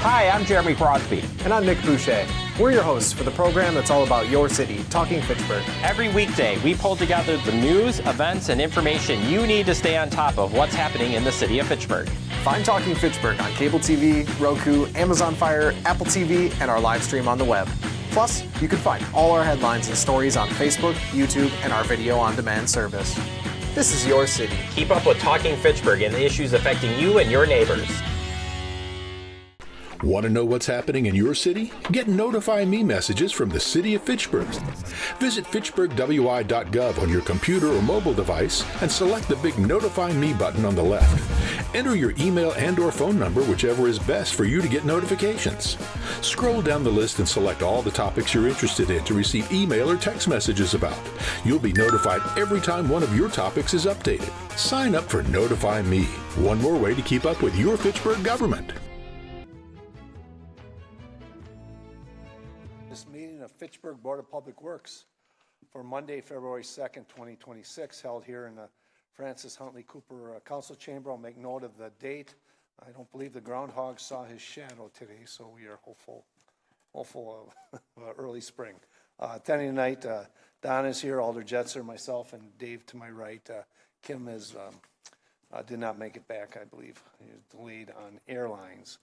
Hi, I'm Jeremy Crosby. And I'm Nick Boucher. We're your hosts for the program that's all about your city, Talking Fitchburg. Every weekday, we pull together the news, events, and information you need to stay on top of what's happening in the city of Fitchburg. Find Talking Fitchburg on cable TV, Roku, Amazon Fire, Apple TV, and our live stream on the web. Plus, you can find all our headlines and stories on Facebook, YouTube, and our video on demand service. This is your city. Keep up with Talking Fitchburg and the issues affecting you and your neighbors. Want to know what's happening in your city? Get Notify Me messages from the City of Fitchburg. Visit fitchburgwi.gov on your computer or mobile device and select the big Notify Me button on the left. Enter your email and/or phone number, whichever is best for you to get notifications. Scroll down the list and select all the topics you're interested in to receive email or text messages about. You'll be notified every time one of your topics is updated. Sign up for Notify Me, one more way to keep up with your Fitchburg government. Meeting of Fitchburg Board of Public Works for Monday, February 2nd, 2026, held here in the Francis Huntley Cooper Council Chamber. I'll make note of the date. I don't believe the groundhog saw his shadow today, so we are hopeful of early spring. Attending tonight, Don is here, Alder Jetzer, myself, and Dave to my right. Kim did not make it back, I believe. He was delayed on airlines.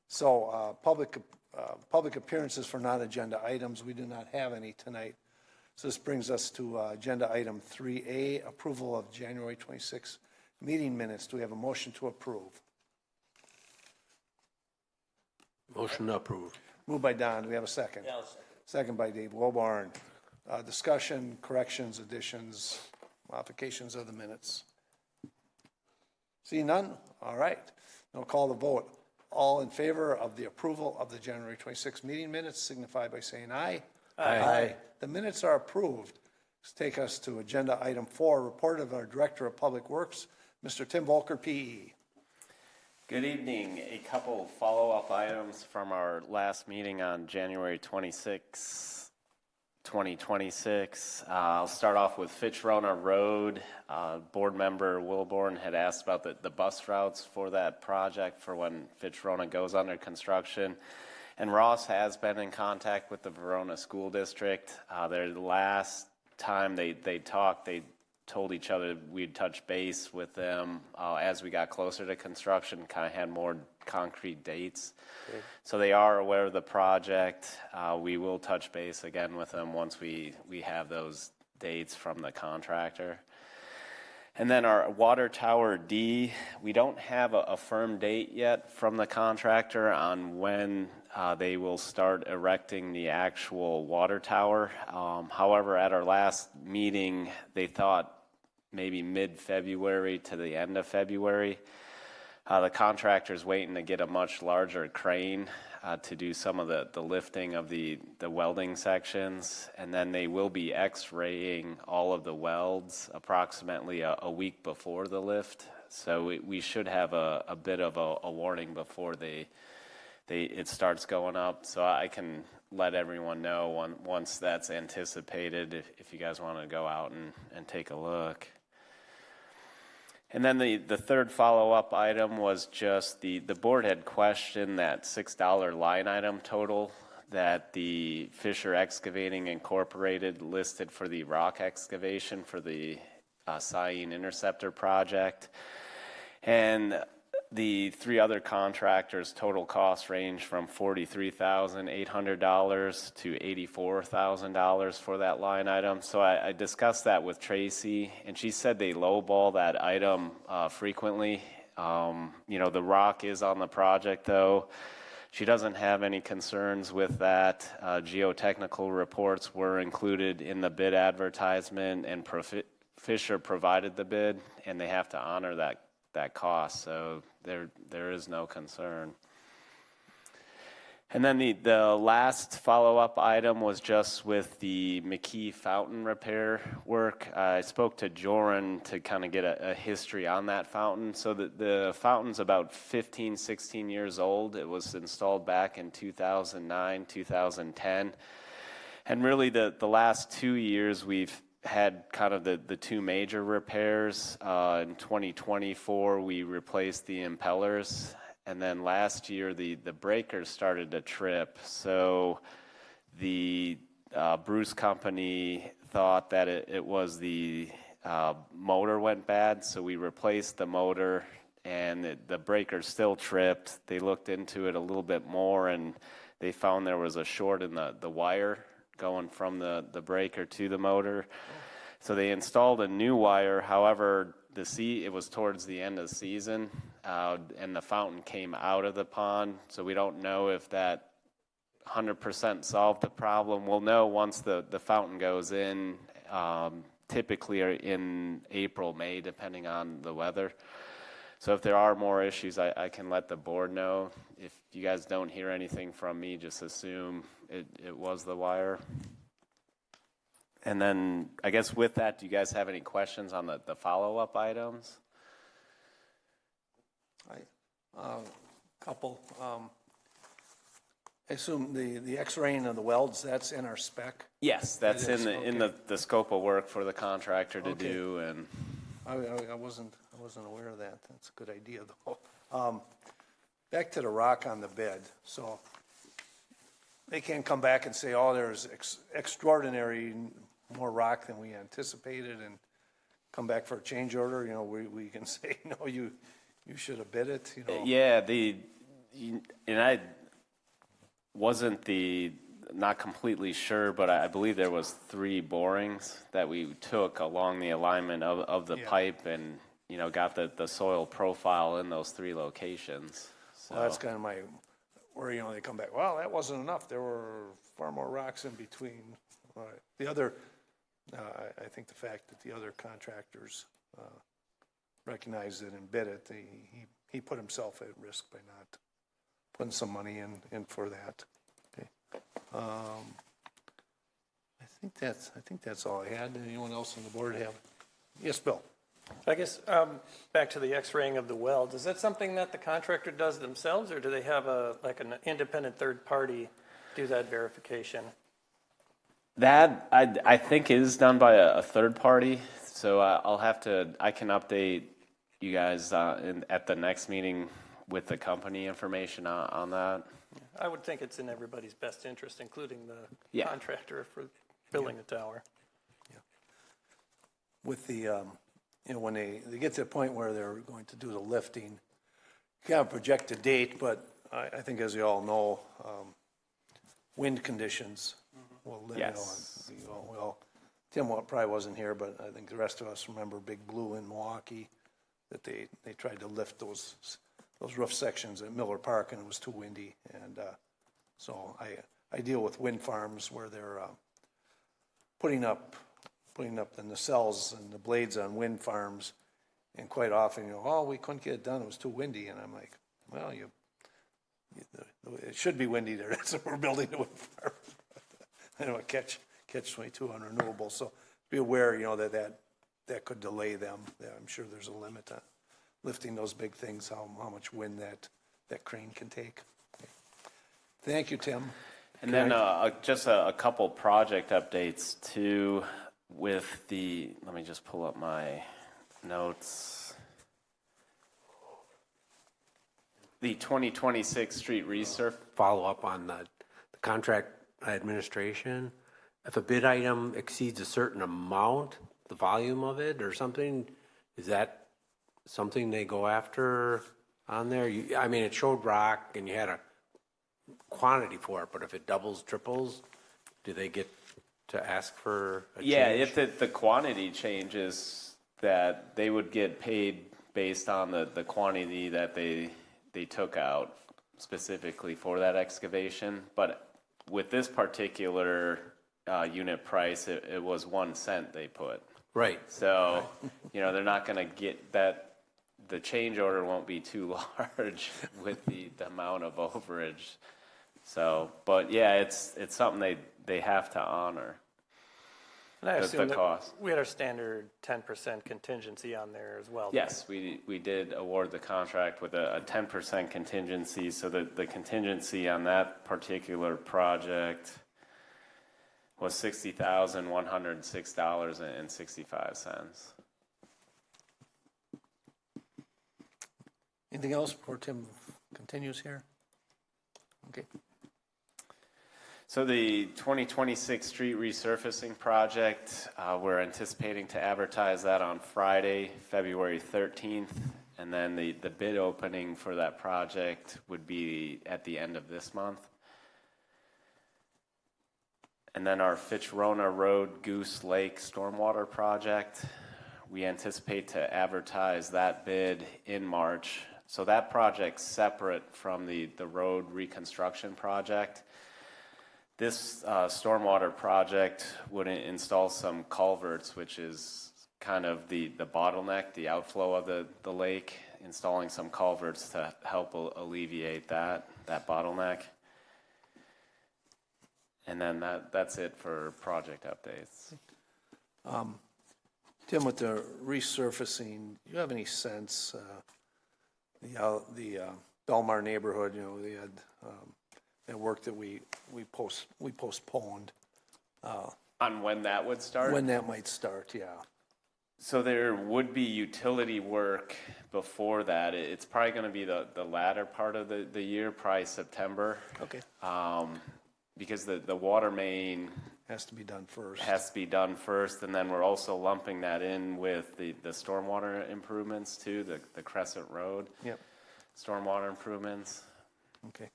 So public appearances for non-agenda items. We do not have any tonight. So this brings us to agenda item 3A, approval of January 26 meeting minutes. Do we have a motion to approve? Motion to approve. Moved by Don. Do we have a second? Yeah, I'll second. Second by Dave Wobarn. Discussion, corrections, additions, modifications of the minutes. See none? All right. I'll call the vote. All in favor of the approval of the January 26 meeting minutes signify by saying aye. Aye. The minutes are approved. Let's take us to agenda item 4, report of our Director of Public Works, Mr. Tim Volker, PE. Good evening. A couple follow-up items from our last meeting on January 26, 2026. I'll start off with Fitch-Rona Road. Board member Wilborn had asked about the bus routes for that project for when Fitch-Rona goes under construction. And Ross has been in contact with the Verona School District. The last time they talked, they told each other we'd touch base with them as we got closer to construction, kind of had more concrete dates. Okay. So they are aware of the project. We will touch base again with them once we have those dates from the contractor. And then our water tower D, we don't have a firm date yet from the contractor on when they will start erecting the actual water tower. However, at our last meeting, they thought maybe mid-February to the end of February. The contractor's waiting to get a much larger crane to do some of the lifting of the welding sections, and then they will be x-raying all of the welds approximately a week before the lift. So we should have a bit of a warning before it starts going up. So I can let everyone know once that's anticipated if you guys want to go out and take a look. And then the third follow-up item was just the board had questioned that $6 line item total that the Fisher Excavating Incorporated listed for the rock excavation for the Cyene Interceptor project. And the three other contractors' total cost range from $43,800 to $84,000 for that line item. So I discussed that with Tracy, and she said they lowball that item frequently. The rock is on the project, though. She doesn't have any concerns with that. Geotechnical reports were included in the bid advertisement, and Fisher provided the bid, and they have to honor that cost, so there is no concern. And then the last follow-up item was just with the McKee fountain repair work. I spoke to Joran to kind of get a history on that fountain. So the fountain's about 15, 16 years old. It was installed back in 2009, 2010. And really the last 2 years we've had kind of the two major repairs. In 2024, we replaced the impellers, and then last year the breakers started to trip. So the Bruce company thought that it was the motor went bad, so we replaced the motor, and the breaker still tripped. They looked into it a little bit more, and they found there was a short in the wire going from the breaker to the motor. So they installed a new wire. However, it was towards the end of the season, and the fountain came out of the pond. So we don't know if that 100% solved the problem. We'll know once the fountain goes in, typically in April, May, depending on the weather. So if there are more issues, I can let the board know. If you guys don't hear anything from me, just assume it was the wire. And then I guess with that, do you guys have any questions on the follow-up items? Couple. I assume the X-raying of the welds, that's in our spec? Yes, that's It is, in the scope of work for the contractor to do. And I wasn't aware of that. That's a good idea, though. Back to the rock on the bed. So they can't come back and say, oh, there's extraordinary more rock than we anticipated, and come back for a change order. You know, we can say, no, you should have bid it. You know. Yeah, and I wasn't not completely sure, but I believe there was 3 borings that we took along the alignment of the pipe, and got the soil profile in those 3 locations. So Well, that's kind of my worry. They come back, well, that wasn't enough. There were far more rocks in between. The other, I think the fact that the other contractors recognized it and bid it, he put himself at risk by not putting some money in for that. Okay. I think that's all I had. Anyone else on the board have? Yes, Bill. I guess back to the X-raying of the welds, is that something that the contractor does themselves, or do they have an independent third party do that verification? that I think is done by a third party. So I can update you guys at the next meeting with the company information on that. I would think it's in everybody's best interest, including the contractor for building the tower. With the, when they get to the point where they're going to do the lifting, you can't project a date, but I think as you all know, wind conditions will limit on. Well, Tim probably wasn't here, but I think the rest of us remember Big Blue in Milwaukee, that they tried to lift those roof sections at Miller Park, and it was too windy. And so I deal with wind farms where they're putting up the nacelles and the blades on wind farms, and quite often, we couldn't get it done, it was too windy. And I'm like, well, it should be windy there, that's what we're building the wind farm. I know, catch-22 on renewables, so be aware, that could delay them. I'm sure there's a limit on lifting those big things, how much wind that crane can take. Okay. Thank you, Tim. And then just a couple project updates too with let me just pull up my notes. The 2026 street resurf. Follow up on the contract administration. If a bid item exceeds a certain amount, the volume of it or something, is that something they go after on there? It showed rock and you had a quantity for it, but if it doubles, triples, do they get to ask for a change? If the quantity changes, that they would get paid based on the quantity that they took out specifically for that excavation. But with this particular unit price, it was 1 cent they put. Right. So, they're not going to get that. The change order won't be too large with the amount of overage. So, but it's something they have to honor. And I assume the cost. We had our standard 10% contingency on there as well. Yes, we did award the contract with a 10% contingency. So the contingency on that particular project was $60,106.65. Anything else before Tim continues here? Okay. So the 2026 street resurfacing project, we're anticipating to advertise that on Friday, February 13th. And then the bid opening for that project would be at the end of this month. And then our Fitchburg Road Goose Lake Stormwater Project, we anticipate to advertise that bid in March. So that project's separate from the road reconstruction project. This stormwater project would install some culverts, which is kind of the bottleneck, the outflow of the lake, installing some culverts to help alleviate that bottleneck. And then that's it for project updates. Tim, with the resurfacing, do you have any sense, the Belmar neighborhood, you know, they had that work that we postponed. On when that would start? When that might start, yeah. So there would be utility work before that. It's probably going to be the latter part of the year, probably September. Okay. Because the water main Has to be done first. has to be done first, and then we're also lumping that in with the stormwater improvements too, the Crescent Road. Yep. Stormwater improvements. Okay.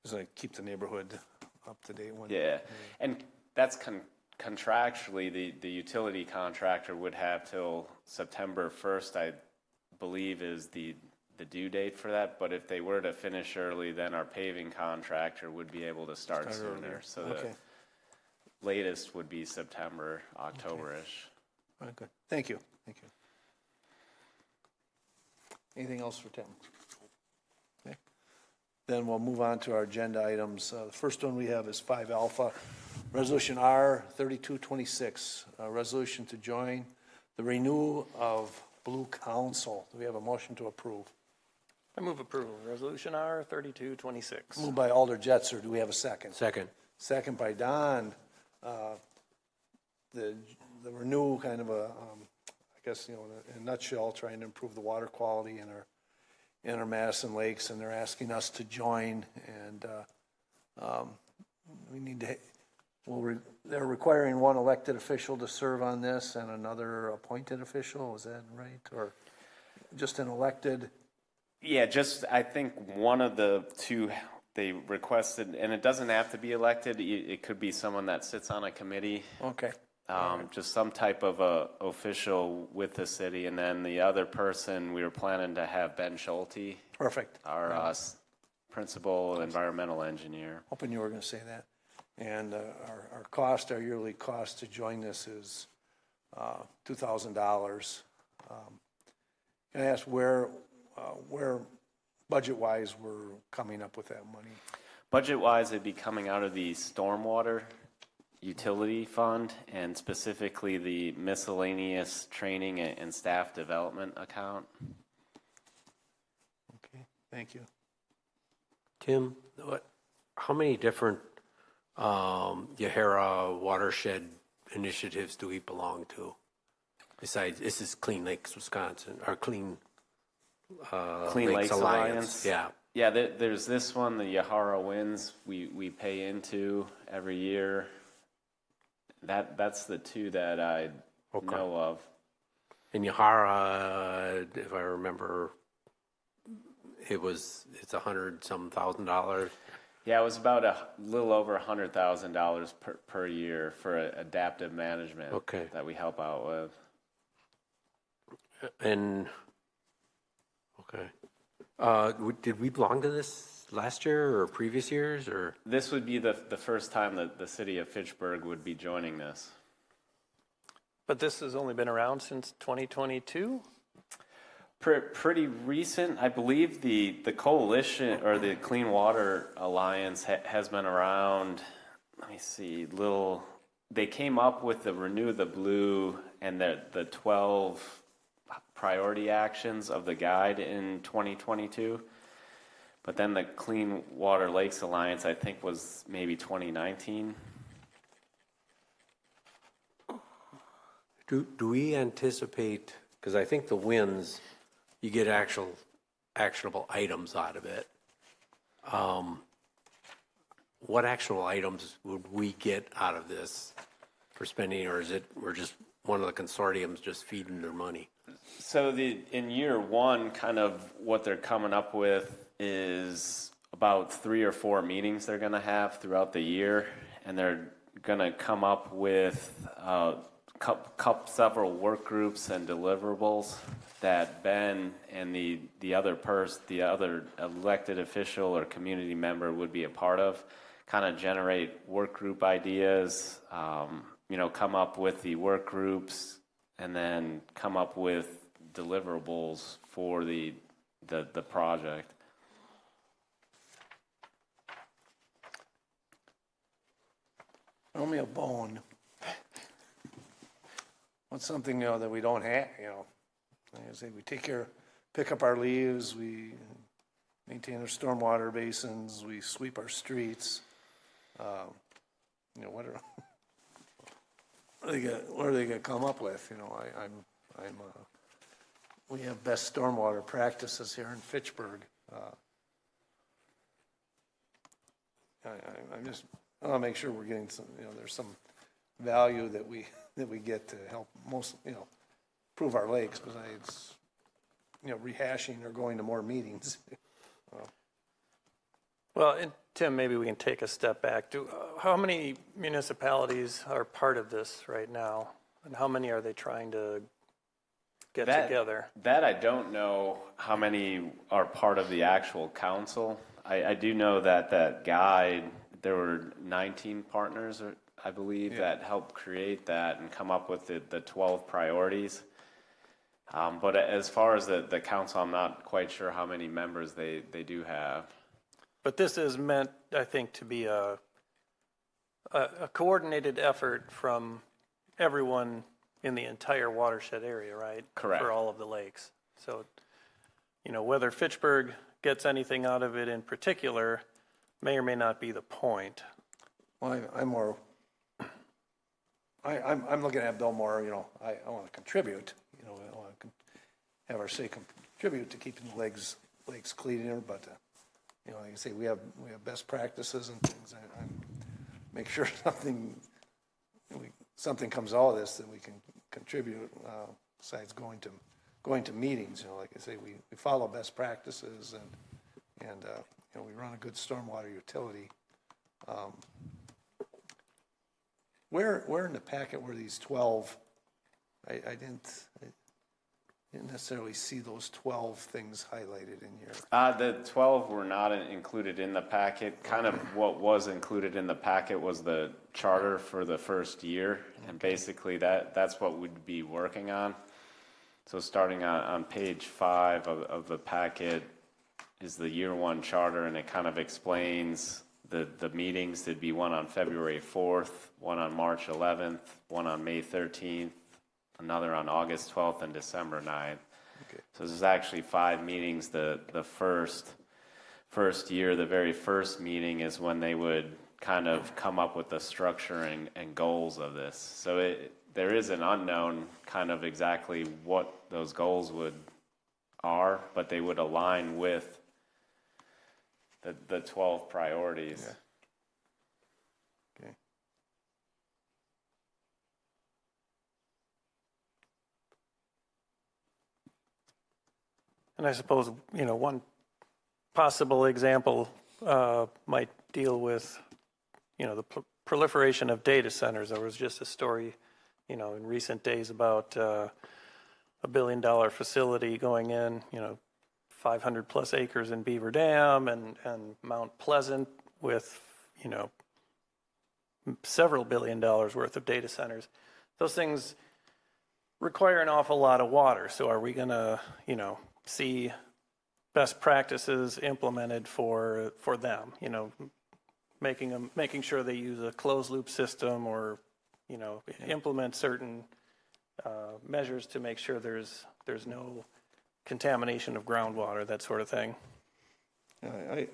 Just like keep the neighborhood up to date. Yeah, and that's contractually, the utility contractor would have till September 1st, I believe, is the due date for that. But if they were to finish early, then our paving contractor would be able to start sooner. Earlier. So Okay. the latest would be September, October-ish. All right, good. Thank you. Thank you. Anything else for Tim? Okay. Then we'll move on to our agenda items. The first one we have is 5 Alpha, Resolution R 3226, a resolution to join the renewal of Blue Council. Do we have a motion to approve? I move approval. Resolution R 3226. Moved by Alder Jetser. Do we have a second? Second. Second by Don. The renew kind of a, I guess, you know, in a nutshell, trying to improve the water quality in our Madison lakes, and they're asking us to join. And we need to. They're requiring one elected official to serve on this and another appointed official. Is that right, or just an elected? Yeah, just I think one of the two they requested, and it doesn't have to be elected. It could be someone that sits on a committee. Okay. Just some type of a official with the city, and then the other person we were planning to have Ben Schulte, Perfect. our principal environmental engineer. Hoping you were going to say that. And our yearly cost to join this is $2,000. Can I ask where budget-wise we're coming up with that money? Budget-wise, it'd be coming out of the stormwater utility fund, and specifically the miscellaneous training and staff development account. Okay, thank you. Tim, how many different Yahara watershed initiatives do we belong to? Besides, this is Clean Lakes, Wisconsin, or Clean Lakes Alliance. Yeah. Yeah, there's this one, the Yahara Winds, we pay into every year. That's the two that I know of. In Yahara, if I remember, it's $100,000. Yeah, it was about a little over $100,000 per year for adaptive management. Okay. That we help out with. And okay, did we belong to this last year or previous years, or? This would be the first time that the city of Fitchburg would be joining this. But this has only been around since 2022? Pretty recent. I believe the coalition or the Clean Water Alliance has been around, let me see, they came up with the Renew the Blue and the 12 priority actions of the guide in 2022. But then the Clean Water Lakes Alliance, I think, was maybe 2019. Do we anticipate, because I think the winds, you get actual actionable items out of it. What actual items would we get out of this for spending, or is it we're just one of the consortiums just feeding their money? So in year one, kind of what they're coming up with is about 3 or 4 meetings they're going to have throughout the year, and they're going to come up with several work groups and deliverables that Ben and the other elected official or community member would be a part of, kind of generate work group ideas, come up with the work groups, and then come up with deliverables for the project. Throw me a bone. What's something, that we don't have, Like I say, we pick up our leaves, we maintain our stormwater basins, we sweep our streets. What are they gonna come up with? We have best stormwater practices here in Fitchburg. I want to make sure we're getting some, there's some value that we get to help improve our lakes besides, rehashing or going to more meetings. Well, and Tim, maybe we can take a step back. How many municipalities are part of this right now? And how many are they trying to get together? That I don't know how many are part of the actual council. I do know that guide, there were 19 partners, I believe, that helped create that and come up with the 12 priorities. But as far as the council, I'm not quite sure how many members they do have. But this is meant, I think, to be a coordinated effort from everyone in the entire watershed area, right? Correct. For all of the lakes. So, whether Fitchburg gets anything out of it in particular may or may not be the point. Well, I'm looking at Bill more, I want to contribute, I want to have our say contribute to keeping the lakes cleaner, but, like I say, we have best practices and things. I make sure something comes out of this that we can contribute, besides going to meetings. Like I say, we follow best practices and we run a good stormwater utility. Where in the packet were these 12? I didn't necessarily see those 12 things highlighted in here. The 12 were not included in the packet. Kind of what was included in the packet was the charter for the first year, and basically that's what we'd be working on. So starting on page 5 of the packet is the year 1 charter, and it kind of explains the meetings. There'd be one on February 4th, one on March 11th, one on May 13th, another on August 12th, and December 9th. Okay. So there's actually 5 meetings. The first year, the very first meeting is when they would kind of come up with the structure and goals of this. So there is an unknown kind of exactly what those goals are, but they would align with the 12 priorities. Yeah. Okay. And I suppose, one possible example might deal with, the proliferation of data centers. There was just a story, in recent days about $1 billion facility going in, 500 plus acres in Beaver Dam and Mount Pleasant with, several $1 billion worth of data centers. Those things require an awful lot of water. So are we going to, see best practices implemented for them, making sure they use a closed loop system or, implement certain measures to make sure there's no contamination of groundwater, that sort of thing. I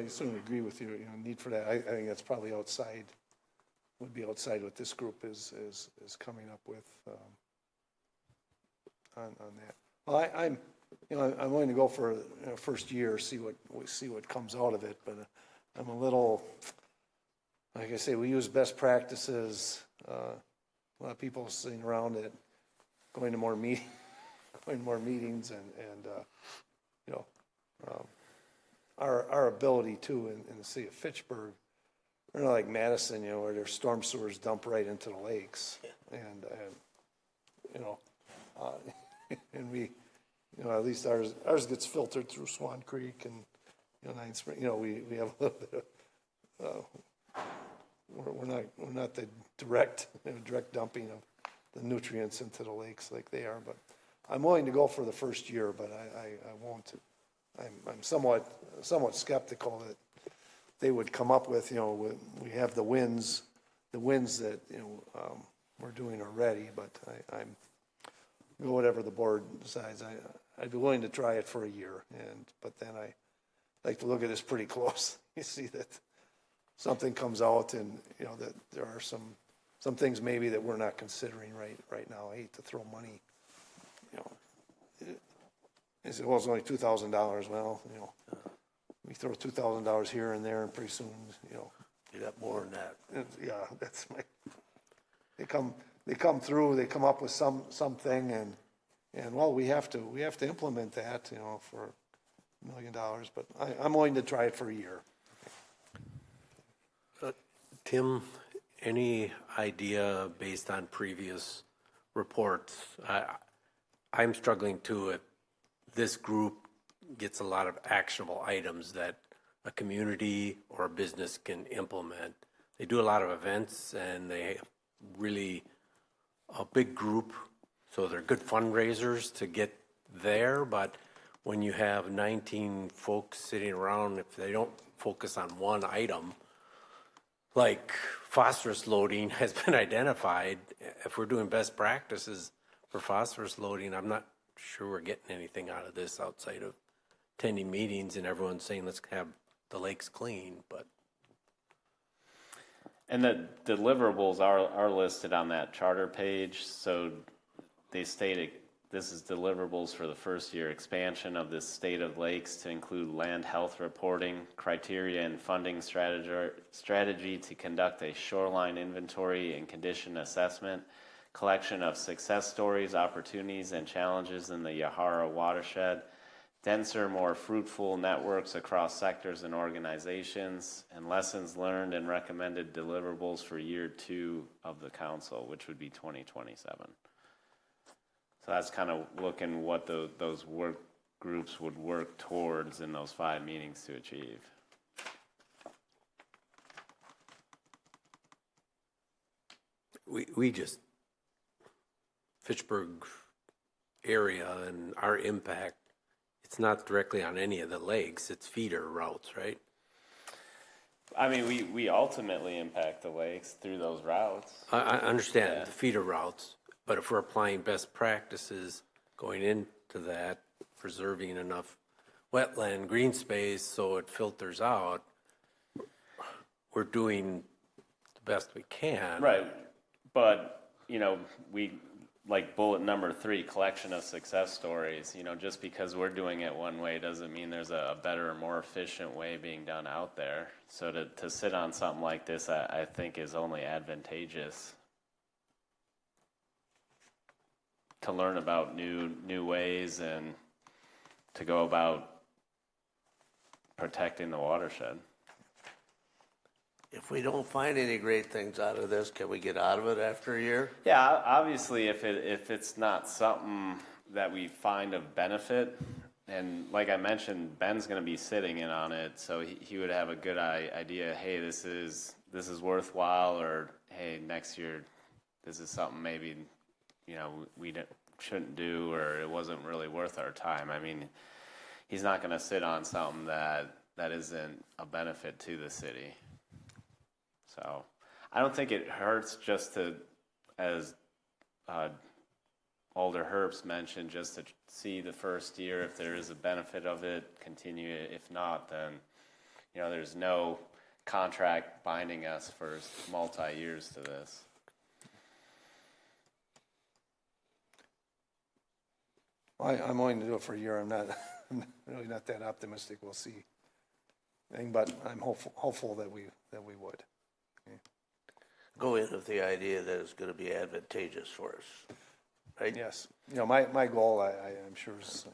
certainly agree with you. Need for that. I think that's probably would be outside what this group is coming up with on that. Well, I'm willing to go for first year, see what comes out of it, but I'm a little, like I say, we use best practices. A lot of people sitting around it, going to more meetings, and our ability too in the city of Fitchburg, we're not like Madison, where their storm sewers dump right into the lakes, and and we, at least ours gets filtered through Swan Creek and Nine Spring. We have a little bit of. We're not the direct dumping of the nutrients into the lakes like they are, but I'm willing to go for the first year, but I won't. I'm somewhat skeptical that they would come up with, we have the wins that we're doing already, but I'm go whatever the board decides. I'd be willing to try it for a year, but then I like to look at this pretty close. You see that something comes out, and that there are some things maybe that we're not considering right now. I hate to throw money. They say, well, it's only $2,000. Well, we throw $2,000 here and there, and pretty soon, You got more than that. yeah, that's my. They come through. They come up with something, and well, we have to implement that, for $1 million. But I'm willing to try it for a year. Tim, any idea based on previous reports? I'm struggling too. If this group gets a lot of actionable items that a community or a business can implement. They do a lot of events, and they have really a big group, so they're good fundraisers to get there. But when you have 19 folks sitting around, if they don't focus on one item, like phosphorus loading has been identified, if we're doing best practices for phosphorus loading, I'm not sure we're getting anything out of this outside of attending meetings and everyone saying let's have the lakes clean. But And the deliverables are listed on that charter page. So they stated this is deliverables for the first year: expansion of the state of lakes to include land health reporting, criteria and funding strategy to conduct a shoreline inventory and condition assessment, collection of success stories, opportunities, and challenges in the Yahara watershed, denser, more fruitful networks across sectors and organizations, and lessons learned and recommended deliverables for year 2 of the council, which would be 2027. So that's kind of looking what those work groups would work towards in those 5 meetings to achieve. we just, Fitchburg area and our impact, it's not directly on any of the lakes, it's feeder routes, right? I mean, we ultimately impact the lakes through those routes. I understand the feeder routes, but if we're applying best practices going into that, preserving enough wetland green space so it filters out, we're doing the best we can. Right. But, we, like bullet number 3, collection of success stories, just because we're doing it one way doesn't mean there's a better or more efficient way being done out there. So to sit on something like this, I think is only advantageous. To learn about new ways and to go about protecting the watershed. If we don't find any great things out of this, can we get out of it after a year? Yeah, obviously, if it's not something that we find of benefit, and like I mentioned, Ben's going to be sitting in on it, so he would have a good idea. Hey, this is worthwhile, or hey, next year, this is something maybe we shouldn't do, or it wasn't really worth our time. I mean, he's not going to sit on something that isn't a benefit to the city. So I don't think it hurts just to, as Alder Herbst mentioned, just to see the first year. If there is a benefit of it, continue it. If not, then, there's no contract binding us for multi-years to this. I'm willing to do it for a year. I'm really not that optimistic. We'll see. But I'm hopeful that we would. Go in with the idea that it's going to be advantageous for us, right? Yes. My goal, I'm sure is,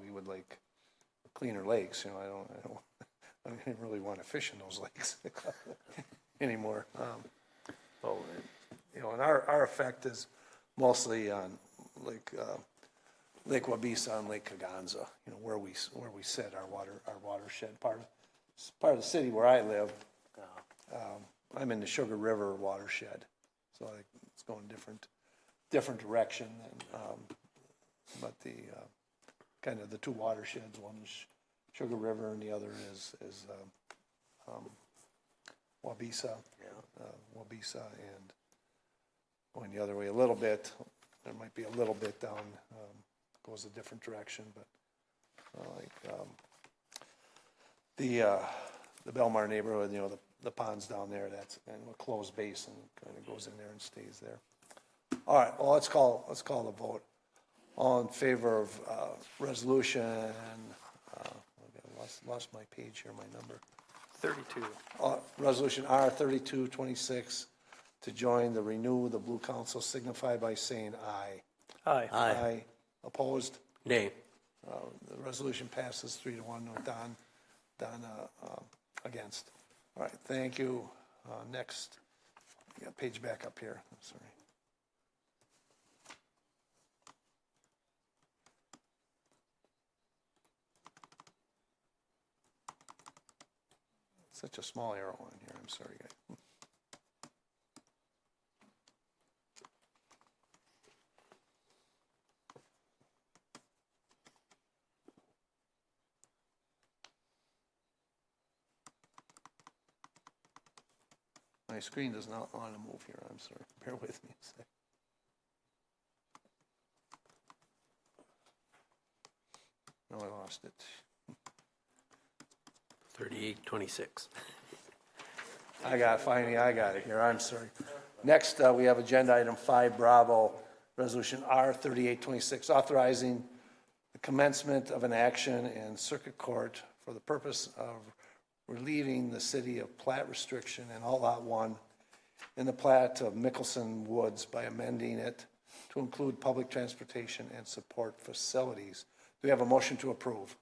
we would like cleaner lakes. I don't really want to fish in those lakes anymore. And our effect is mostly on Lake Wabisa and Lake Kaganza, where we set our watershed part of the city where I live. I'm in the Sugar River watershed, so it's going different direction. But the kind of the two watersheds, one is Sugar River and the other is Wabisa. Wabisa, and going the other way a little bit. There might be a little bit down, goes a different direction, but the Belmar neighborhood, the ponds down there, that's kind of a closed basin, kind of goes in there and stays there. All right, well, let's call the vote. All in favor of resolution, lost my page here, my number. 32. Resolution R3226 to join the Renew the Blue Council, signify by saying aye. Aye. Aye. Opposed? Nay. The resolution passes 3-1 with Don against. All right, thank you. Next, I got page back up here. I'm sorry. Such a small arrow on here. I'm sorry, guys. My screen does not want to move here. I'm sorry. Bear with me a sec. No, I lost it. 3826. I got it here. I'm sorry. Next, we have agenda item 5 Bravo, resolution R3826, authorizing the commencement of an action in circuit court for the purpose of relieving the city of plat restriction in all lot 1 in the plat of Mickelson Woods by amending it to include public transportation and support facilities. Do we have a motion to approve?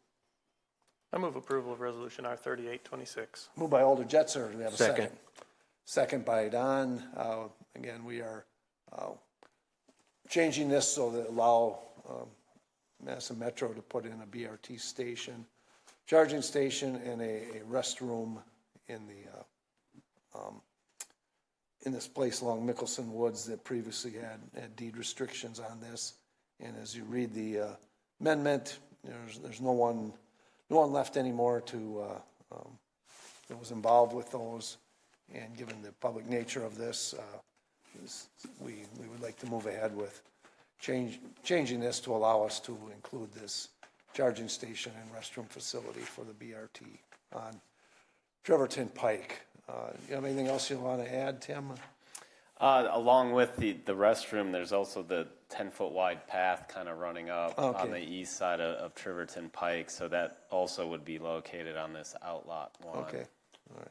I move approval of resolution R3826. Moved by Alder Jetzer. Do we have a second? Second. Second by Don. Again, we are changing this so that allow Madison Metro to put in a BRT station, charging station, and a restroom in this place along Mickelson Woods that previously had deed restrictions on this. And as you read the amendment, there's no one left anymore that was involved with those. And given the public nature of this, we would like to move ahead with changing this to allow us to include this charging station and restroom facility for the BRT on Trevorton Pike. You have anything else you want to add, Tim? Along with the restroom, there's also the 10-foot wide path kind of running up on the east side of Trevorton Pike, so that also would be located on this outlot 1. Okay, all right.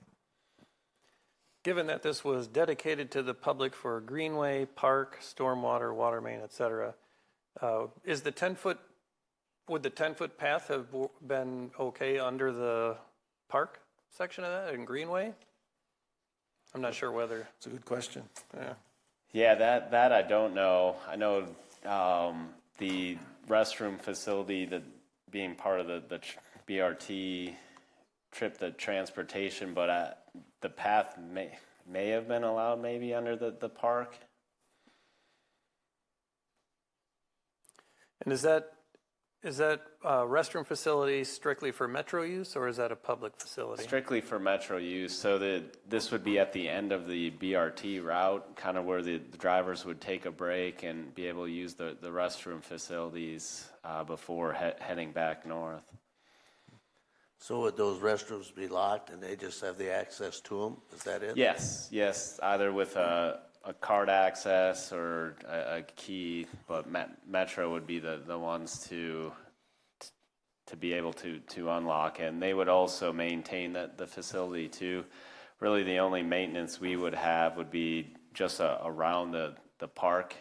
Given that this was dedicated to the public for greenway, park, stormwater, water main, et cetera, would the 10-foot path have been okay under the park section of that and greenway? I'm not sure whether. It's a good question. Yeah, that I don't know. I know the restroom facility, that being part of the BRT trip, the transportation, but the path may have been allowed maybe under the park. And is that restroom facility strictly for Metro use, or is that a public facility? Strictly for Metro use, so that this would be at the end of the BRT route, kind of where the drivers would take a break and be able to use the restroom facilities before heading back north. So would those restrooms be locked and they just have the access to them? Is that it? Yes, either with a a card access or a key, but Metro would be the ones to be able to unlock, and they would also maintain the facility too. Really, the only maintenance we would have would be just around the park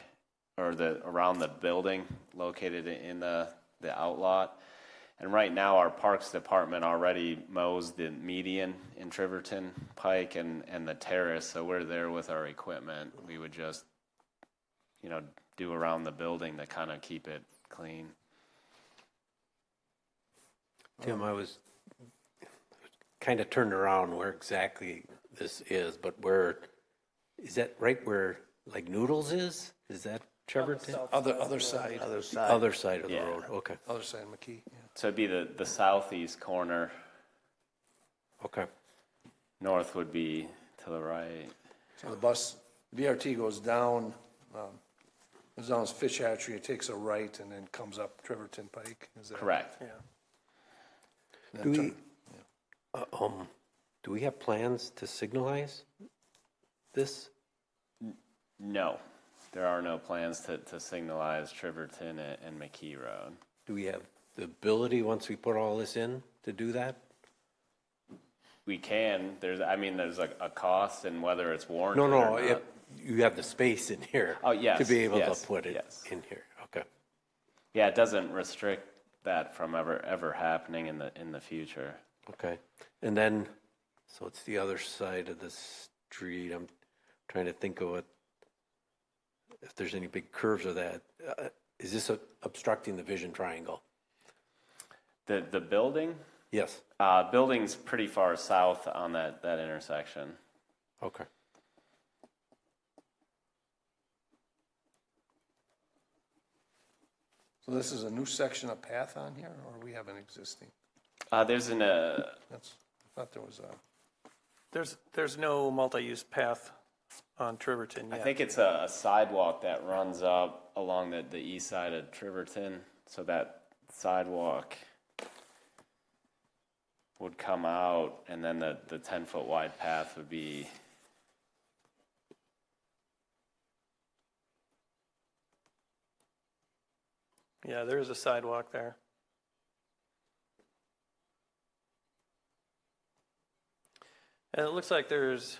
or around the building located in the outlot. And right now, our Parks Department already mows the median in Triverton Pike and the terrace, so we're there with our equipment. We would just, do around the building to kind of keep it clean. Tim, I was kind of turned around where exactly this is, but is that right where like Noodles is? Is that Trevorton? Other side. Other side. Other side of the Yeah. road, okay, Other side of McKee, yeah. So it'd be the southeast corner. okay. North would be to the right. So the bus, BRT goes down Fish Hatchery, it takes a right and then comes up Triverton Pike. Is that Correct. Yeah. then turn- Do we have plans to signalize this? No, there are no plans to signalize Triverton and McKee Road. Do we have the ability, once we put all this in, to do that? We can. There's a cost and whether it's warranted No, or not. if you have the space in here. Oh, yes, To be able yes, to put it yes. in here, okay. Yeah, it doesn't restrict that from ever happening in the future. Okay, and then, so it's the other side of the street. I'm trying to think of if there's any big curves of that. Is this obstructing the vision triangle? The building? Yes. Building's pretty far south on that intersection. Okay. So this is a new section of path on here, or we have an existing? There's I thought there was a, There's no multi-use path on Triverton I yet. think it's a sidewalk that runs up along the east side of Triverton. So that sidewalk would come out, and then the 10-foot wide path would be. Yeah, there is a sidewalk there. And it looks like there's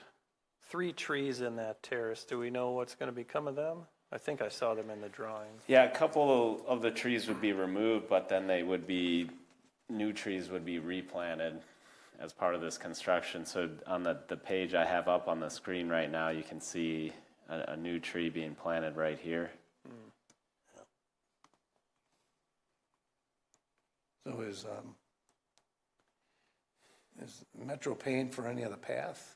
3 trees in that terrace. Do we know what's going to become of them? I think I saw them in the drawings. Yeah, a couple of the trees would be removed, but then new trees would be replanted as part of this construction. So on the page I have up on the screen right now, you can see a new tree being planted right here. so is Metro paying for any of the path?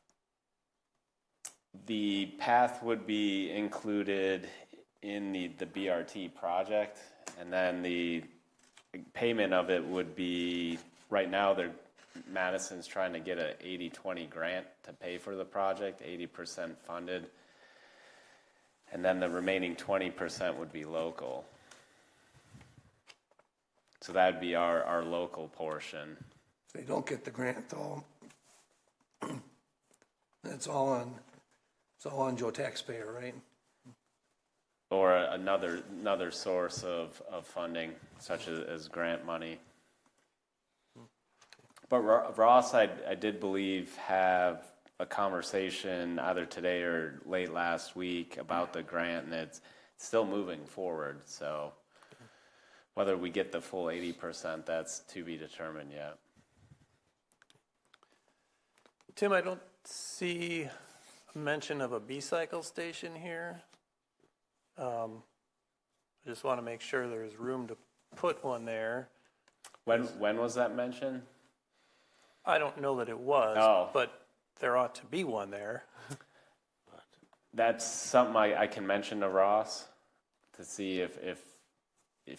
The path would be included in the BRT project, and then the payment of it would be, right now Madison's trying to get a 80-20 grant to pay for the project, 80% funded, and then the remaining 20% would be local. So that would be our local portion. If they don't get the grant, though, it's all on Joe taxpayer, right? Or another source of funding, such as grant money. But Ross, I did believe, have a conversation either today or late last week about the grant, and it's still moving forward. So whether we get the full 80%, that's to be determined yet. Tim, I don't see a mention of a B-cycle station here. I just want to make sure there's room to put one there. When was that mentioned? I don't know that it was, Oh. but there ought to be one there. That's something I can mention to Ross to see if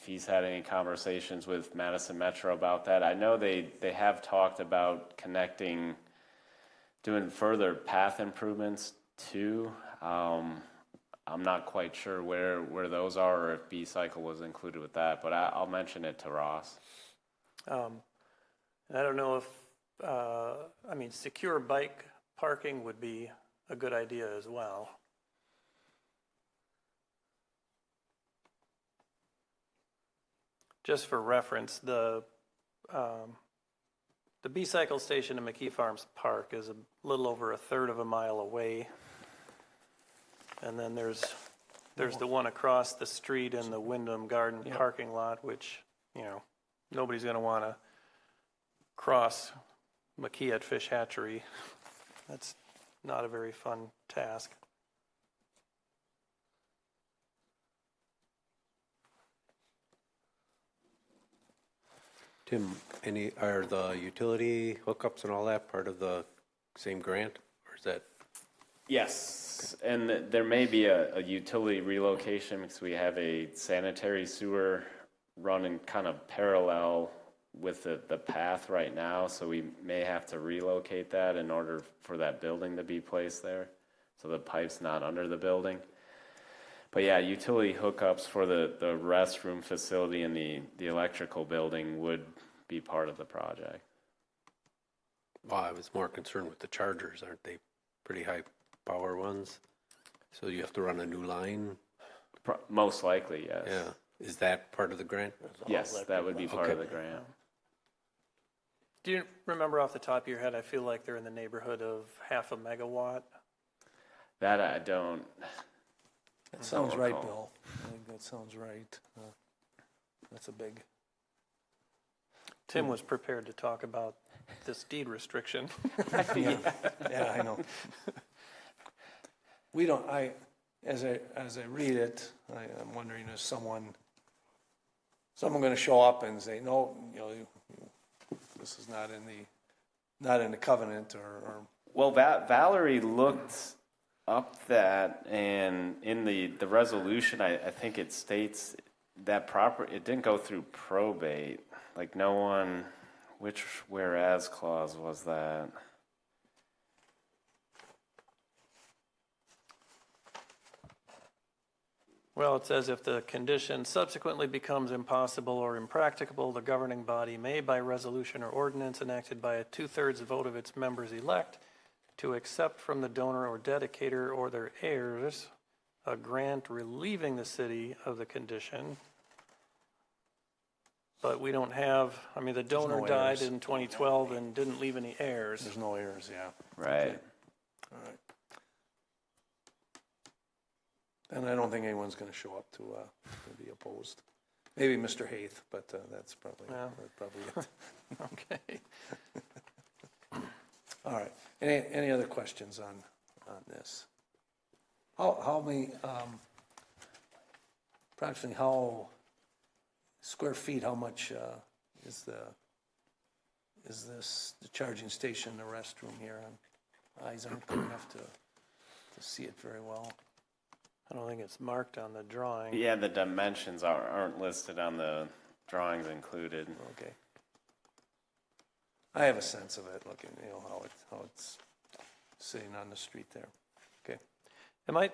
he's had any conversations with Madison Metro about that. I know they have talked about doing further path improvements too. I'm not quite sure where those are, or if B-cycle was included with that, but I'll mention it to Ross. I don't know if, secure bike parking would be a good idea as well. just for reference, the B-cycle station in McKee Farms Park is a little over 1/3 of a mile away. And then there's the one across the street in the Wyndham Garden parking lot, which, you know, nobody's going to want to cross McKee at Fish Hatchery. That's not a very fun task. Tim, are the utility hookups and all that part of the same grant, or is that? Yes, and there may be a utility relocation because we have a sanitary sewer running kind of parallel with the path right now, so we may have to relocate that in order for that building to be placed there, so the pipe's not under the building. But yeah, utility hookups for the restroom facility and the electrical building would be part of the project. Well, I was more concerned with the chargers. Aren't they pretty high power ones? So you have to run a new line? Most likely, yes. Yeah. Is that part of the grant? Yes, that would be part of the grant. Do you remember off the top of your head, I feel like they're in the neighborhood of 0.5 megawatt? That I don't. That sounds right, Bill. I think that sounds right. That's a big. Tim was prepared to talk about this deed restriction. Yeah, I know. We don't, as I read it, I'm wondering, is someone going to show up and say, no, you know, this is not in the covenant, or Well, Valerie looked up that, and in the resolution, I think it states that it didn't go through probate. Like no one, which whereas clause was that? Well, it says if the condition subsequently becomes impossible or impracticable, the governing body may, by resolution or ordinance enacted by a 2/3 vote of its members elect, to accept from the donor or dedicator or their heirs a grant relieving the city of the condition. But we don't have, I mean, the donor died in 2012 and didn't leave any heirs. there's no heirs, yeah. Right. All right. And I don't think anyone's going to show up to be opposed. Maybe Mr. Haith, but that's probably it. Okay. All right. Any other questions on this? How many approximately how square feet? How much is this the charging station, the restroom here? Eyes aren't good enough to see it very well. I don't think it's marked on the drawing. Yeah, the dimensions aren't listed on the drawings included. Okay. I have a sense of it, looking, you know, how it's sitting on the street there. Okay. Am I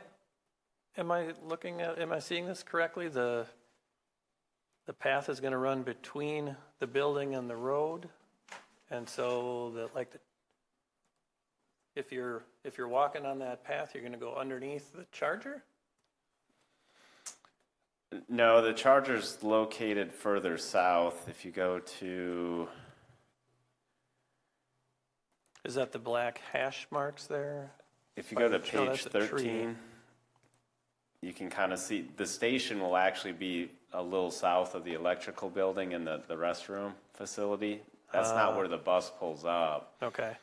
seeing this correctly? The path is going to run between the building and the road, and so if you're walking on that path, you're going to go underneath the charger? No, the charger's located further south. If you go to, Is that the black hash marks there? if you go to No, page that's a tree. 13, you can kind of see the station will actually be a little south of the electrical building and the restroom facility. That's not where the bus pulls up. Okay.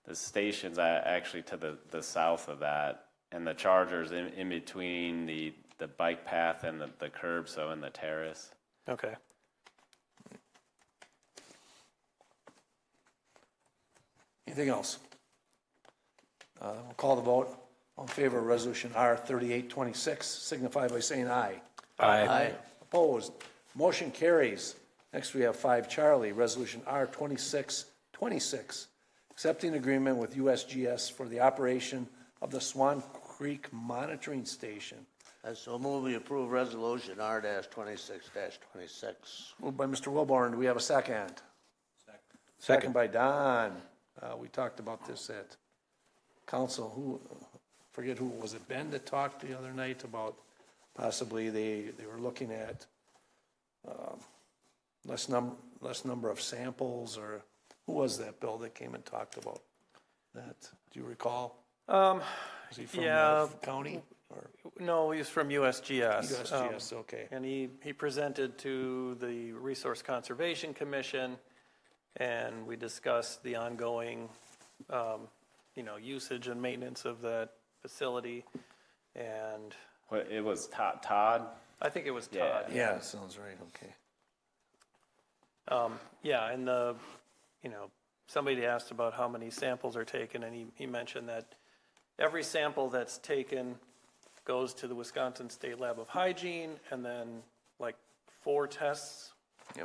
The station's actually to the south of that, and the charger's in between the bike path and the curb, so in the terrace. Okay. Anything else? We'll call the vote. All in favor of resolution R 3826, signify by saying aye. Aye. Opposed? Motion carries. Next, we have 5 Charlie, resolution R 2626, accepting agreement with USGS for the operation of the Swan Creek Monitoring Station. I so move we approve resolution R-26-26. Moved by Mr. Wilborn. Do we have a second? Second by Don. We talked about this at council. Forget who, was it Ben that talked the other night about possibly they were looking at less number of samples, or who was that, Bill, that came and talked about that? Do you recall? Was he from the county? Or? No, he's from USGS. USGS, okay. And he presented to the Resource Conservation Commission, and we discussed the ongoing, usage and maintenance of that facility. And It was Todd? I think it was Yeah. Todd. Yeah, sounds right, okay. And somebody asked about how many samples are taken, and he mentioned that every sample that's taken goes to the Wisconsin State Lab of Hygiene, and then like 4 tests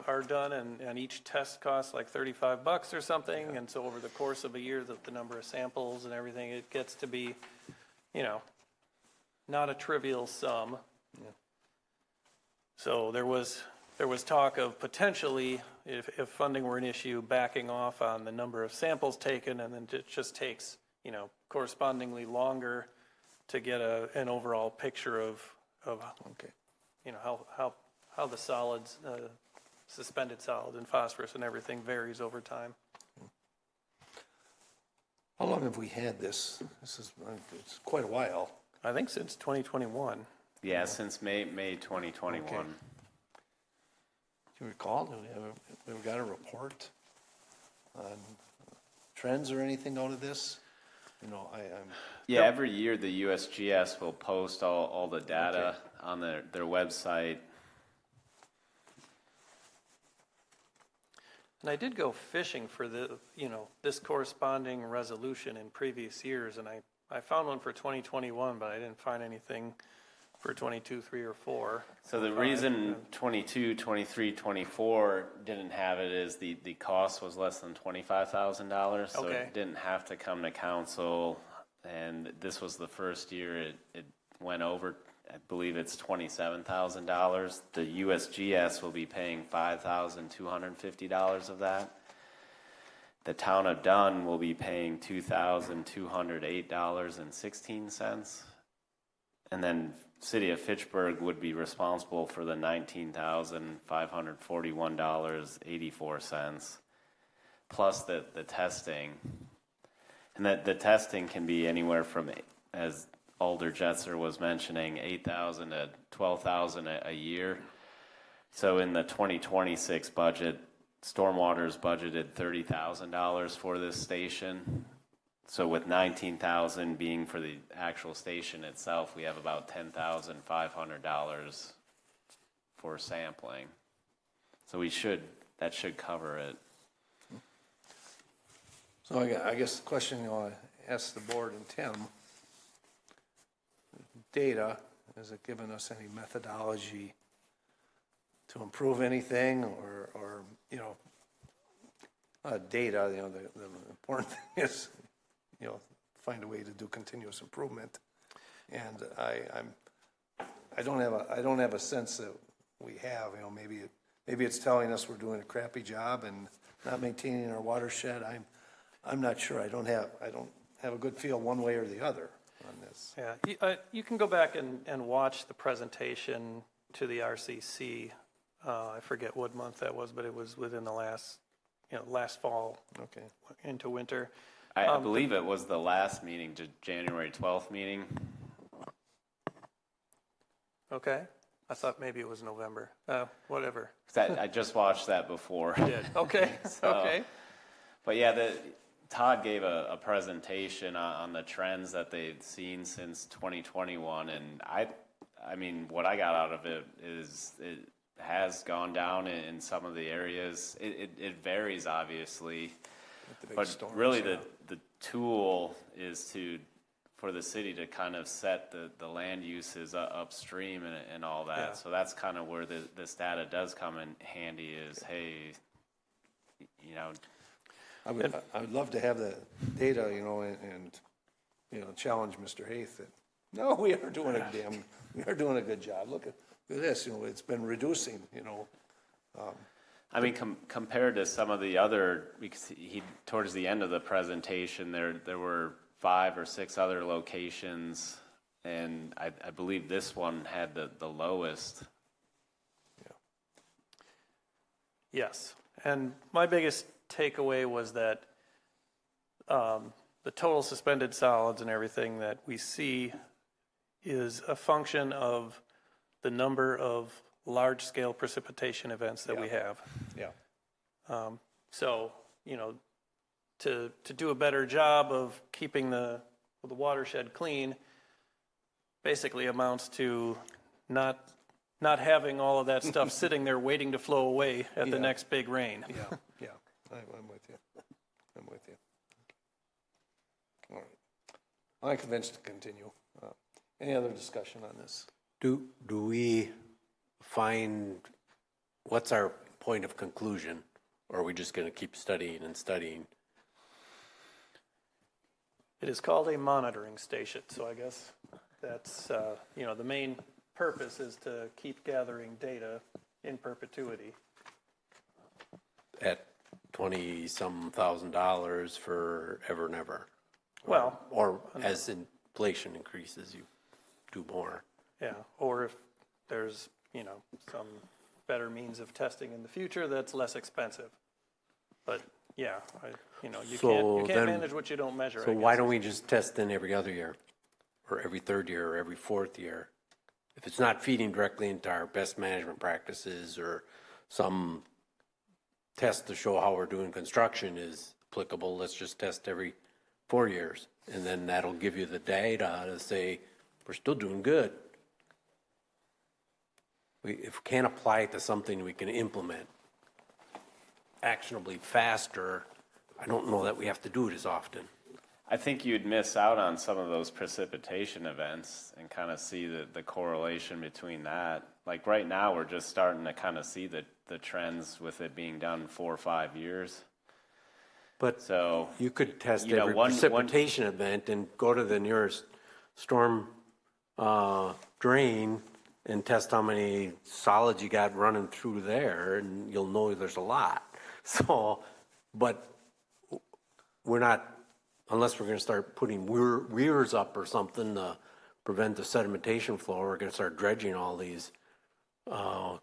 are done, and each test costs like $35 or something. And so over the course of a year, the number of samples and everything, it gets to be, not a trivial sum. So there was talk of potentially, if funding were an issue, backing off on the number of samples taken, and then it just takes, correspondingly longer to get an overall picture of how the solids, suspended solid and phosphorus and everything varies over time. How long have we had this? It's quite a while. I think since 2021. Yeah, since May 2021. Okay. Do you recall? Do we got a report on trends or anything out of this? Yeah, every year the USGS will post all the data on their website. And I did go fishing for this corresponding resolution in previous years, and I found one for 2021, but I didn't find anything for 22, 3, or 4. So the reason 22, 23, 24 didn't have it is the cost was less than $25,000, so it didn't have to come to council. And this was the first year it went over. I believe it's $27,000. The USGS will be paying $5,250 of that. The town of Dunn will be paying $2,208.16. And then City of Fitchburg would be responsible for the $19,541.84, plus the testing. And that the testing can be anywhere from, as Alder Jetzer was mentioning, $8,000 to $12,000 a year. So in the 2026 budget, Stormwater's budgeted $30,000 for this station. So with $19,000 being for the actual station itself, we have about $10,500 for sampling. So that should cover it. So I guess the question I'll ask the board and Tim, data, has it given us any methodology to improve anything, or data, the important thing is, find a way to do continuous improvement. And I don't have a sense that we have, maybe it's telling us we're doing a crappy job and not maintaining our watershed. I'm not sure. I don't have a good feel one way or the other on this. Yeah, you can go back and watch the presentation to the RCC. I forget what month that was, but it was within the last fall into winter. I believe it was the last meeting, January 12th meeting. Okay. I thought maybe it was November. Whatever. I just watched that before. You did. Okay. Okay. But yeah, Todd gave a presentation on the trends that they'd seen since 2021, and I mean, what I got out of it is it has gone down in some of the areas. It varies, obviously, but storms, really the tool is for the city to kind of set the land uses upstream and all that. Yeah. So that's kind of where this data does come in handy is, hey, I would love to have the data, and challenge Mr. Haith that, no, we are doing a good job. Look at this, it's been reducing, I mean, compared to some of the other, because towards the end of the presentation, there were 5 or 6 other locations, and I believe this one had the lowest. Yes, and my biggest takeaway was that the total suspended solids and everything that we see is a function of the number of large-scale precipitation events that we have. Yeah. So, you know, to do a better job of keeping the watershed clean basically amounts to not having all of that stuff sitting there waiting to flow away at the next big rain. Yeah, I'm with you. I'm with you. All right. I'm convinced to continue. Any other discussion on this? Do we find, what's our point of conclusion? Or are we just going to keep studying and studying? It is called a monitoring station, so I guess that's, you know, the main purpose is to keep gathering data in perpetuity. At $20-some thousand forever and ever? Well, Or as inflation increases, you do more? yeah, or if there's, you know, some better means of testing in the future that's less expensive. But yeah, you know, you can't manage what you don't measure. So why don't we just test then every other year, or every third year, or every fourth year? If it's not feeding directly into our best management practices, or some test to show how we're doing construction is applicable, let's just test every 4 years. And then that'll give you the data to say, we're still doing good. If we can't apply it to something we can implement actionably faster, I don't know that we have to do it as often. I think you'd miss out on some of those precipitation events and kind of see the correlation between that. Like right now, we're just starting to kind of see the trends with it being done 4 or 5 years. But so you could test you know, every precipitation event and go to the nearest storm drain and test how many solids you got running through there, and you'll know there's a lot. So, but we're not, unless we're going to start putting weirs up or something to prevent the sedimentation flow, we're going to start dredging all these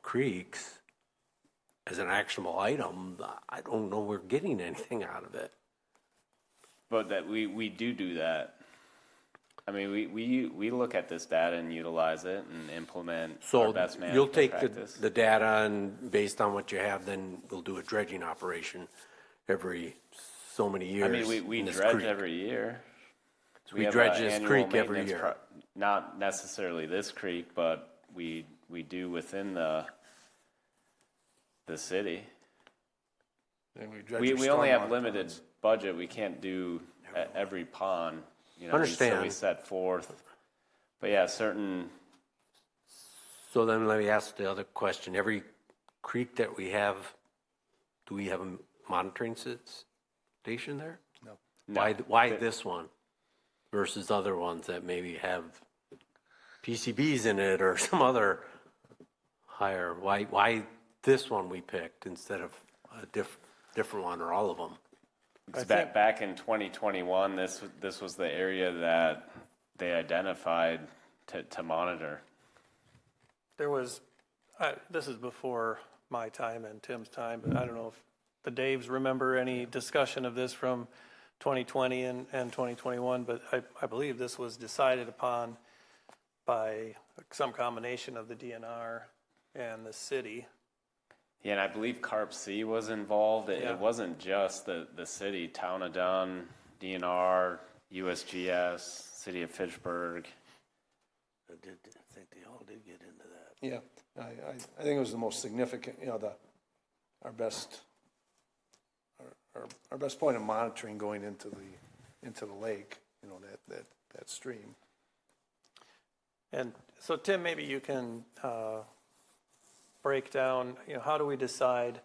creeks as an actionable item. I don't know we're getting anything out of it. But that we do that. I mean, we look at this data and utilize it and implement our best management you'll take practice. the data, and based on what you have, then we'll do a dredging operation every so many years. I mean, we dredge every year. So we dredge this creek every year. Not necessarily this creek, but we do within the city. And we We only have limited budget. We can't do every pond. You know, Understand. So we set forth. But yeah, certain. So then let me ask the other question. Every creek that we have, do we have a monitoring station there? No. Why this one versus other ones that maybe have PCBs in it or some other higher? Why this one we picked instead of a different one or all of them? Back in 2021, this was the area that they identified to monitor. There was, this is before my time and Tim's time, but I don't know if the Daves remember any discussion of this from 2020 and 2021, but I believe this was decided upon by some combination of the DNR and the city. Yeah, and I believe Carp C was involved. It wasn't just the city, Town of Dunn, DNR, USGS, City of Fitchburg. I think they all did get into that. Yeah, I think it was the most significant, you know, our best point of monitoring going into the lake, you know, that stream. And so Tim, maybe you can break down, you know, how do we decide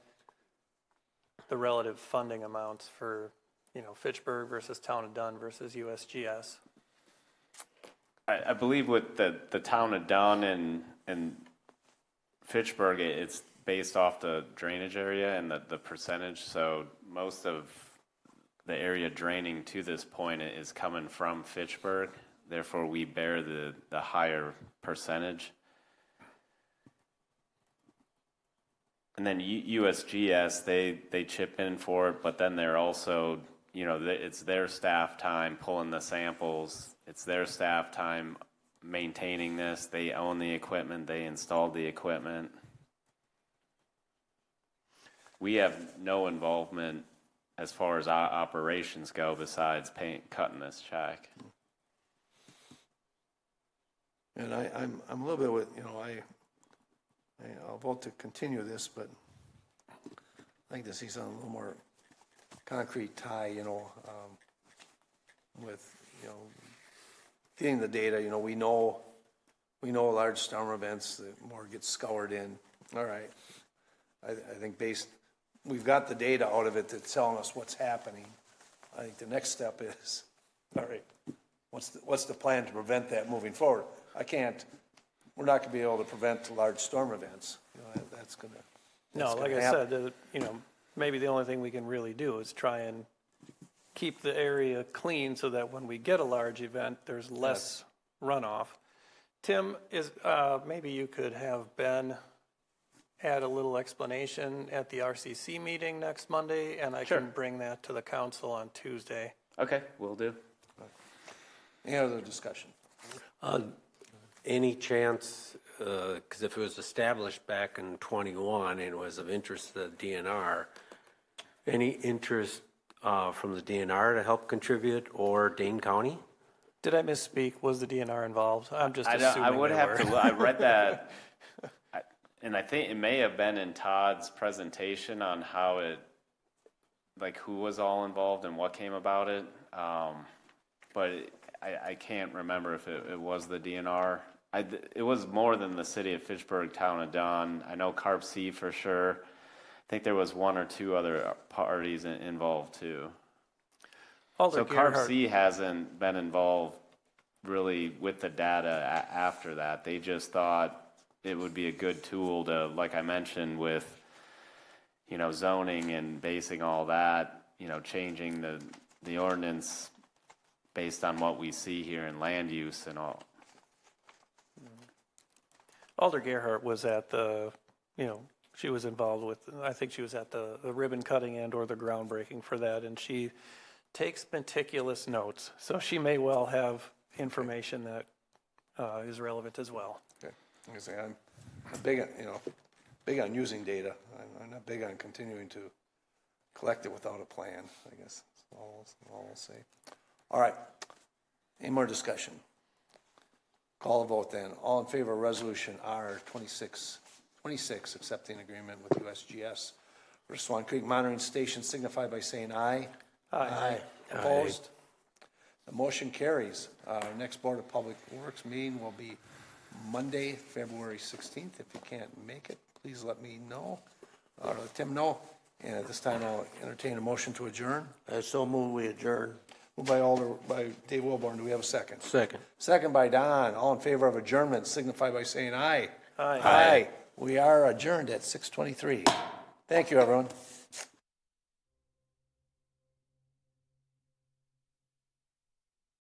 the relative funding amounts for, you know, Fitchburg versus Town of Dunn versus USGS? I believe with the Town of Dunn and Fitchburg, it's based off the drainage area and the percentage. So most of the area draining to this point is coming from Fitchburg. Therefore, we bear the higher percentage. And then USGS, they chip in for it, but then they're also, it's their staff time pulling the samples. It's their staff time maintaining this. They own the equipment. They installed the equipment. We have no involvement as far as our operations go besides cutting this check. And I'm a little bit with, I'll vote to continue this, but I'd like to see something a little more concrete tie, with, getting the data. We know large storm events, the more gets scoured in. All right. I think we've got the data out of it that's telling us what's happening. I think the next step is, all right, what's the plan to prevent that moving forward? We're not gonna be able to prevent large storm events. That's gonna. No, like I said, maybe the only thing we can really do is try and keep the area clean so that when we get a large event, there's less runoff. Tim, maybe you could have Ben add a little explanation at the RCC meeting next Monday, and I can bring that to the council on Tuesday. Okay, will do. Any other discussion? Any chance, because if it was established back in 21 and it was of interest to the DNR, any interest from the DNR to help contribute, or Dane County? Did I misspeak? Was the DNR involved? I'm just assuming I would they have were. to look. I read that, and I think it may have been in Todd's presentation on how who was all involved and what came about it. But I can't remember if it was the DNR. It was more than the city of Fitchburg, town of Dunn. I know Carp C for sure. I think there was one or two other parties involved too. So Carp C hasn't been involved really with the data after that. They just thought it would be a good tool to, like I mentioned, with zoning and basing all that, changing the ordinance based on what we see here in land use and all. Alder Gerhardt was at she was involved with, I think she was at the ribbon cutting or the groundbreaking for that, and she takes meticulous notes. So she may well have information that is relevant as well. Okay. Like I say, I'm big on using data. I'm not big on continuing to collect it without a plan, I guess. That's all I'll say. All right. Any more discussion? Call a vote then. All in favor of resolution R26, accepting agreement with USGS for Swan Creek Monitoring Station, signify by saying aye. Aye. Opposed? The motion carries. Our next Board of Public Works meeting will be Monday, February 16th. If you can't make it, please let me know, or let Tim know. And at this time, I'll entertain a motion to adjourn. I so move we adjourn. Moved by Dave Wilborn. Do we have a second? Second. Second by Don. All in favor of adjournment, signify by saying aye. Aye. Aye. We are adjourned at 6:23. Thank you, everyone.